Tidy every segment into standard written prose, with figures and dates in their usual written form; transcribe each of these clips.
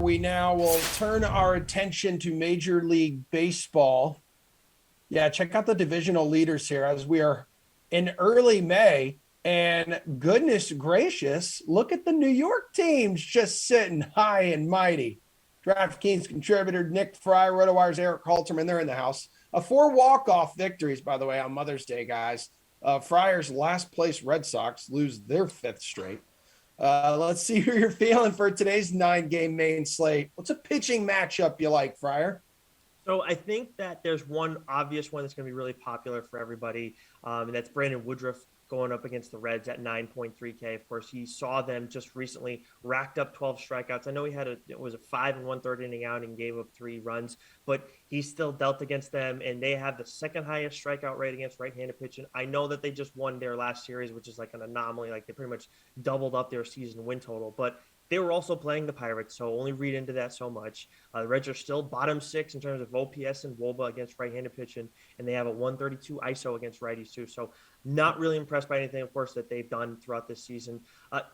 We now will turn our attention to Major League Baseball. Yeah, check out the divisional leaders here as we are in early May. And goodness gracious, look at the New York teams just sitting high and mighty. DraftKings contributor Nick Friar, Rotowire's Erik Halterman, they're in the house. 4 walk-off victories, by the way, on Mother's Day, guys. Friar's last place Red Sox lose their 5th straight. Let's see who you're feeling for today's 9-game main slate. What's a pitching matchup you like, Friar? So I think that there's one obvious one that's going to be really popular for everybody, and that's Brandon Woodruff going up against the Reds at 9.3K. Of course, he saw them just recently, racked up 12 strikeouts. I know it was a 5 and 1/3 inning out and gave up 3 runs, but he still dealt against them, and they have the second highest strikeout rate against right-handed pitching. I know that they just won their last series, which is like an anomaly. Like they pretty much doubled up their season win total, but they were also playing the Pirates, so only read into that so much. The Reds are still bottom 6 in terms of OPS and WOBA against right-handed pitching, and they have a 132 ISO against righties too. So not really impressed by anything, of course, that they've done throughout this season.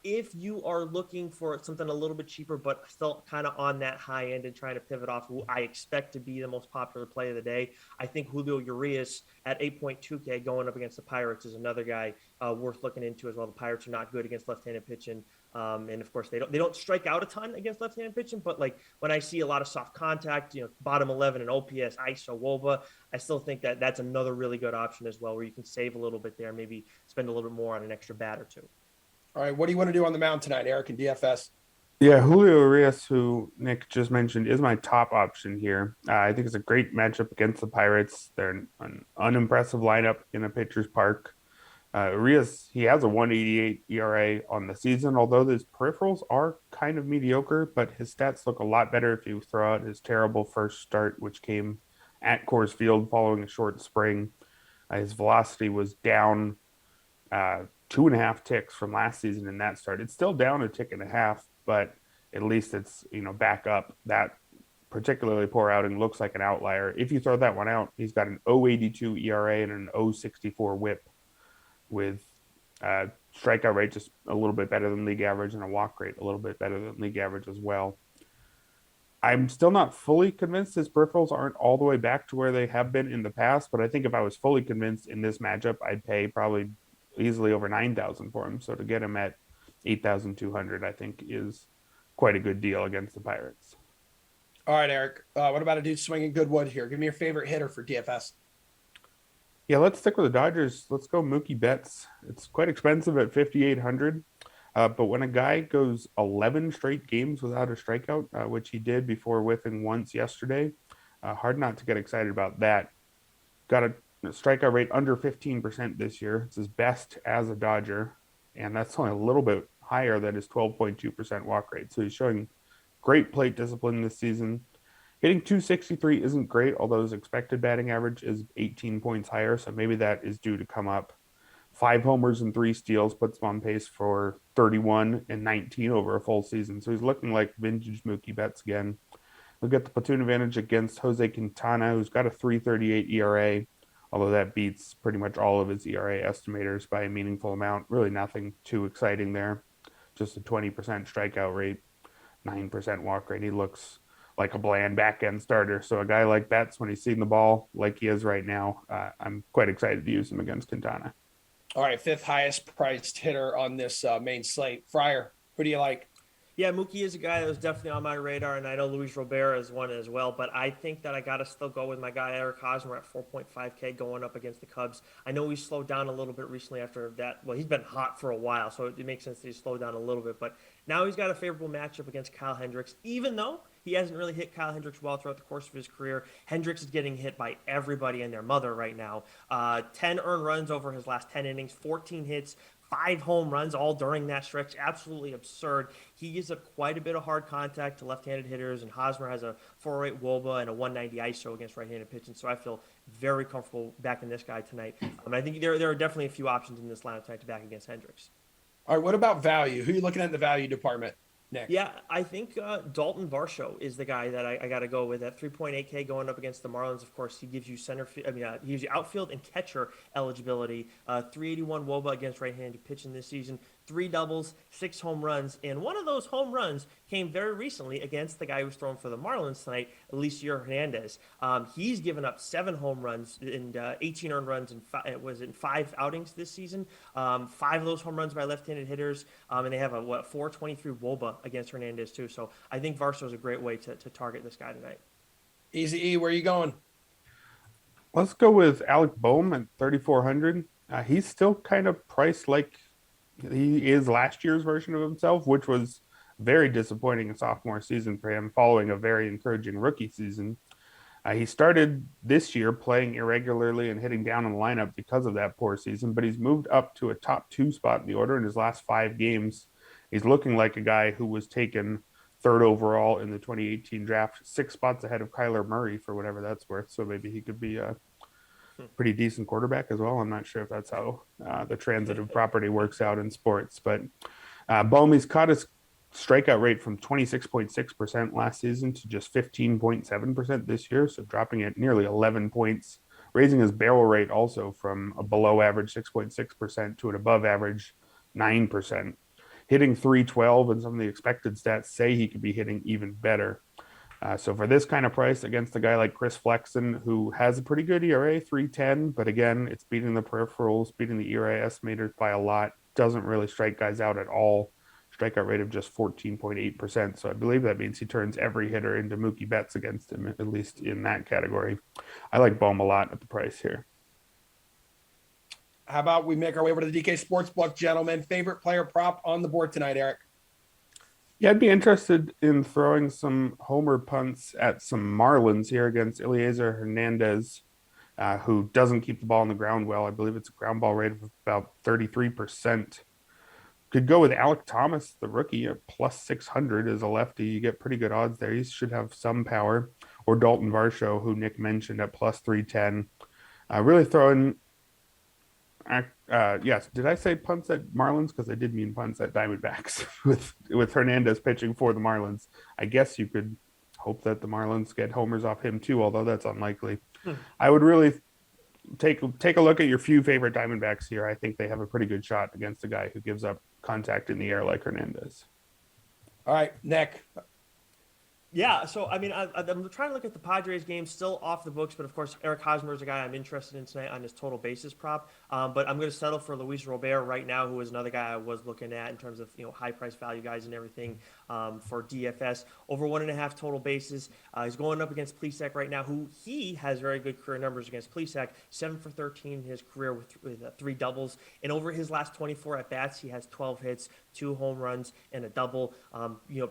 If you are looking for something a little bit cheaper, but still kind of on that high end and trying to pivot off who I expect to be the most popular play of the day, I think Julio Urias at 8.2K going up against the Pirates is another guy worth looking into as well. The Pirates are not good against left-handed pitching. And of course, they don't strike out a ton against left-handed pitching, but like when I see a lot of soft contact, bottom 11 and OPS, ISO, WOBA, I still think that that's another really good option as well, where you can save a little bit there, maybe spend a little bit more on an extra bat or two. All right, what do you want to do on the mound tonight, Erik, and DFS? Yeah, Julio Urias, who Nick just mentioned, is my top option here. I think it's a great matchup against the Pirates. They're an unimpressive lineup in a pitcher's park. Urias, he has a 1.88 ERA on the season, although his peripherals are kind of mediocre, but his stats look a lot better if you throw out his terrible first start, which came at Coors Field following a short spring. His velocity was down 2.5 ticks from last season in that start. It's still down a tick and a half, but at least it's back up. That particularly poor outing looks like an outlier. If you throw that one out, he's got an 0.82 ERA and an 0.64 WHIP with strikeout rate just a little bit better than league average and a walk rate a little bit better than league average as well. I'm still not fully convinced his peripherals aren't all the way back to where they have been in the past, but I think if I was fully convinced in this matchup, I'd pay probably easily over 9,000 for him. So to get him at 8,200, I think is quite a good deal against the Pirates. All right, Erik. What about a dude swinging good wood here? Give me your favorite hitter for DFS. Yeah, let's stick with the Dodgers. Let's go Mookie Betts. It's quite expensive at 5,800. But when a guy goes 11 straight games without a strikeout, which he did before whiffing once yesterday, hard not to get excited about that. Got a strikeout rate under 15% this year. It's his best as a Dodger, and that's only a little bit higher than his 12.2% walk rate. So he's showing great plate discipline this season. Hitting 263 isn't great, although his expected batting average is 18 points higher, so maybe that is due to come up. 5 homers and 3 steals puts him on pace for 31 and 19 over a full season. So he's looking like vintage Mookie Betts again. He'll get the platoon advantage against Jose Quintana, who's got a 3.38 ERA, although that beats pretty much all of his ERA estimators by a meaningful amount. Really nothing too exciting there. Just a 20% strikeout rate, 9% walk rate. He looks like a bland back end starter. So a guy like Betts, when he's seeing the ball like he is right now, I'm quite excited to use him against Quintana. All right, 5th highest priced hitter on this main slate. Friar, who do you like? Yeah, Mookie is a guy that was definitely on my radar, and I know Luis Robert is one as well, but I think that I got to still go with my guy Erik Hosmer at 4.5K going up against the Cubs. I know he slowed down a little bit recently after that. Well, he's been hot for a while, so it makes sense that he slowed down a little bit, but now he's got a favorable matchup against Kyle Hendricks, even though he hasn't really hit Kyle Hendricks well throughout the course of his career. Hendricks is getting hit by everybody and their mother right now. 10 earned runs over his last 10 innings, 14 hits, 5 home runs all during that stretch. Absolutely absurd. He gives up quite a bit of hard contact to left-handed hitters, and Hosmer has a 408 WOBA and a 190 ISO against right-handed pitching. So I feel very comfortable backing this guy tonight. I think there are definitely a few options in this lineup tonight to back against Hendricks. All right, what about value? Who are you looking at in the value department, Nick? Yeah, I think Dalton Varsho is the guy that I got to go with at 3.8K going up against the Marlins. Of course, he gives you he gives you outfield and catcher eligibility. 381 WOBA against right-handed pitching this season. 3 doubles, 6 home runs, and one of those home runs came very recently against the guy who was throwing for the Marlins tonight, Alicia Hernandez. He's given up 7 home runs and 18 earned runs in 5 outings this season. 5 of those home runs by left-handed hitters, and they have a 423 WOBA against Hernandez too. So I think Varso is a great way to target this guy tonight. Easy E, where are you going? Let's go with Alec Bowman at 3,400. He's still kind of priced like he is last year's version of himself, which was very disappointing in sophomore season for him, following a very encouraging rookie season. He started this year playing irregularly and hitting down in the lineup because of that poor season, but he's moved up to a top 2 spot in the order in his last 5 games. He's looking like a guy who was taken 3rd overall in the 2018 draft, 6 spots ahead of Kyler Murray for whatever that's worth. So maybe he could be a pretty decent quarterback as well. I'm not sure if that's how the transitive property works out in sports, but Bowman's caught his strikeout rate from 26.6% last season to just 15.7% this year, so dropping it nearly 11 points, raising his barrel rate also from a below average 6.6% to an above average 9%, hitting 312, and some of the expected stats say he could be hitting even better. So for this kind of price against a guy like Chris Flexen, who has a pretty good ERA, 3.10, but again, it's beating the peripherals, beating the ERA estimators by a lot, doesn't really strike guys out at all. Strikeout rate of just 14.8%. So I believe that means he turns every hitter into Mookie Betts against him, at least in that category. I like Bohm a lot at the price here. How about we make our way over to the DK Sportsbook, gentlemen? Favorite player prop on the board tonight, Erik? Yeah, I'd be interested in throwing some homer punts at some Marlins here against Eliezer Hernandez, who doesn't keep the ball on the ground well. I believe it's a ground ball rate of about 33%. Could go with Alec Thomas, the rookie, at plus 600 as a lefty. You get pretty good odds there. He should have some power. Or Dalton Varsho, who Nick mentioned, at plus 310. Really throwing yes, did I say punts at Marlins? Because I did mean punts at Diamondbacks with Hernandez pitching for the Marlins. I guess you could hope that the Marlins get homers off him too, although that's unlikely. I would really take a look at your few favorite Diamondbacks here. I think they have a pretty good shot against a guy who gives up contact in the air like Hernandez. All right, Nick. Yeah, so I mean, I'm trying to look at the Padres game, still off the books, but of course, Erik Hosmer is a guy I'm interested in tonight on his total basis prop. But I'm going to settle for Luis Robert right now, who is another guy I was looking at in terms of high price value guys and everything for DFS over 1.5 total bases. He's going up against Plesac right now, who he has very good career numbers against Plesac, 7 for 13 in his career with 3 doubles, and over his last 24 at bats, he has 12 hits, 2 home runs, and a double.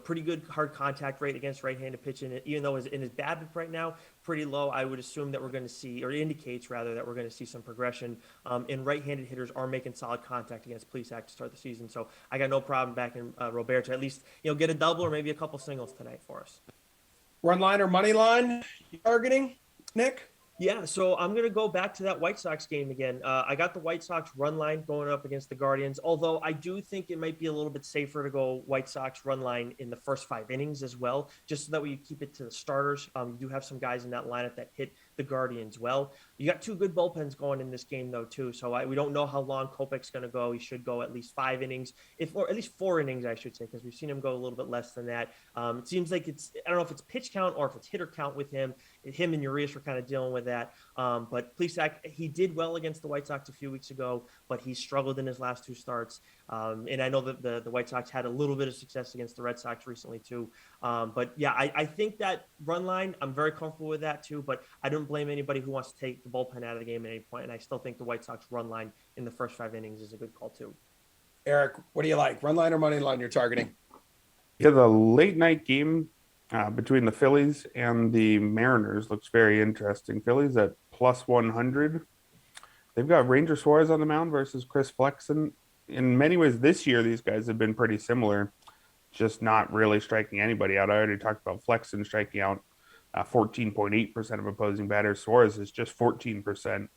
Pretty good hard contact rate against right-handed pitching, even though in his BABIP right now pretty low. I would assume that we're going to see, or it indicates rather, that we're going to see some progression. And right-handed hitters are making solid contact against Plesac to start the season, so I got no problem backing Robert to at least get a double or maybe a couple singles tonight for us. Run line or money line targeting, Nick? Yeah, so I'm going to go back to that White Sox game again. I got the White Sox run line going up against the Guardians, although I do think it might be a little bit safer to go White Sox run line in the first 5 innings as well, just so that we keep it to the starters. You do have some guys in that lineup that hit the Guardians well. You got 2 good bullpens going in this game, though, too, so we don't know how long Kopech's going to go. He should go at least 5 innings, or at least 4 innings, I should say, because we've seen him go a little bit less than that. It seems like I don't know if it's pitch count or if it's hitter count with him. Him and Urias were kind of dealing with that. But Plesac, he did well against the White Sox a few weeks ago, but he struggled in his last 2 starts. And I know that the White Sox had a little bit of success against the Red Sox recently too. But yeah, I think that run line, I'm very comfortable with that too, but I don't blame anybody who wants to take the bullpen out of the game at any point. And I still think the White Sox run line in the first 5 innings is a good call too. Erik, what do you like? Run line or money line you're targeting? Yeah, the late night game between the Phillies and the Mariners looks very interesting. Phillies at plus 100. They've got Ranger Suarez on the mound versus Chris Flexen. In many ways, this year, these guys have been pretty similar, just not really striking anybody out. I already talked about Flexen striking out 14.8% of opposing batters. Suarez is just 14%.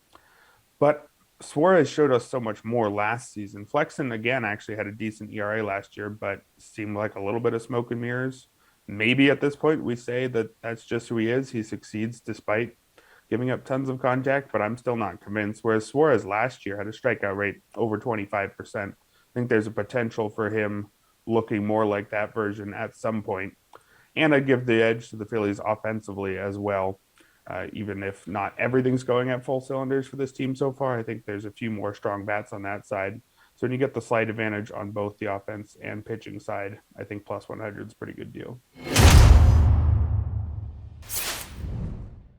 But Suarez showed us so much more last season. Flexen, again, actually had a decent ERA last year, but seemed like a little bit of smoke and mirrors. Maybe at this point we say that that's just who he is. He succeeds despite giving up tons of contact, but I'm still not convinced. Whereas Suarez last year had a strikeout rate over 25%. I think there's a potential for him looking more like that version at some point. And I'd give the edge to the Phillies offensively as well. Even if not everything's going at full cylinders for this team so far, I think there's a few more strong bats on that side. So when you get the slight advantage on both the offense and pitching side, I think plus 100 is a pretty good deal.